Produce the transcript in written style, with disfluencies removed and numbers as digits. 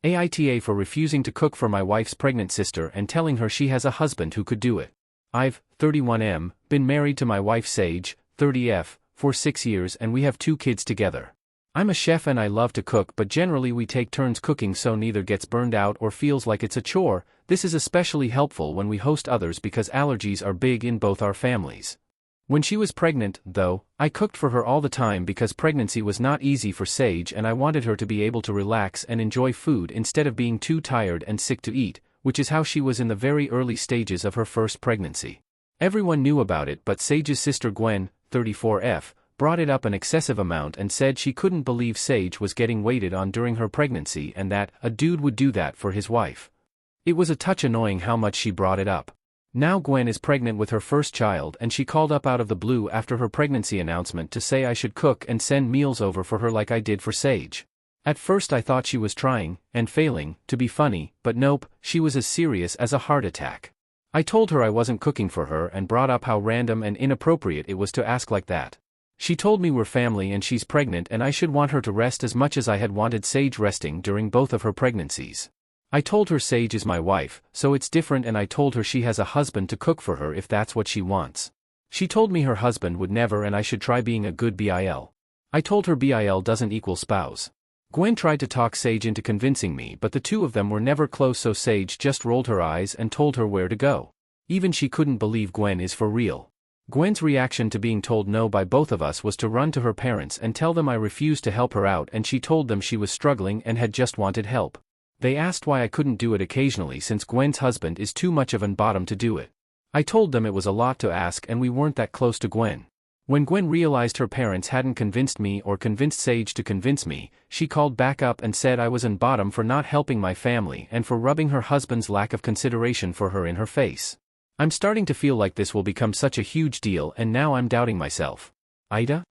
AITA for refusing to cook for my wife's pregnant sister and telling her she has a husband who could do it. I've, 31M, been married to my wife Sage, 30F, for 6 years and we have 2 kids together. I'm a chef and I love to cook, but generally we take turns cooking so neither gets burned out or feels like it's a chore. This is especially helpful when we host others because allergies are big in both our families. When she was pregnant, though, I cooked for her all the time because pregnancy was not easy for Sage and I wanted her to be able to relax and enjoy food instead of being too tired and sick to eat, which is how she was in the very early stages of her first pregnancy. Everyone knew about it, but Sage's sister Gwen, 34F, brought it up an excessive amount and said she couldn't believe Sage was getting waited on during her pregnancy and that a dude would do that for his wife. It was a touch annoying how much she brought it up. Now Gwen is pregnant with her first child and she called up out of the blue after her pregnancy announcement to say I should cook and send meals over for her like I did for Sage. At first I thought she was trying, and failing, to be funny, but nope, she was as serious as a heart attack. I told her I wasn't cooking for her and brought up how random and inappropriate it was to ask like that. She told me we're family and she's pregnant and I should want her to rest as much as I had wanted Sage resting during both of her pregnancies. I told her Sage is my wife, so it's different, and I told her she has a husband to cook for her if that's what she wants. She told me her husband would never and I should try being a good BIL. I told her BIL doesn't equal spouse. Gwen tried to talk Sage into convincing me, but the two of them were never close, so Sage just rolled her eyes and told her where to go. Even she couldn't believe Gwen is for real. Gwen's reaction to being told no by both of us was to run to her parents and tell them I refused to help her out, and she told them she was struggling and had just wanted help. They asked why I couldn't do it occasionally since Gwen's husband is too much of an bottom to do it. I told them it was a lot to ask and we weren't that close to Gwen. When Gwen realized her parents hadn't convinced me or convinced Sage to convince me, she called back up and said I was an bottom for not helping my family and for rubbing her husband's lack of consideration for her in her face. I'm starting to feel like this will become such a huge deal and now I'm doubting myself. AITA?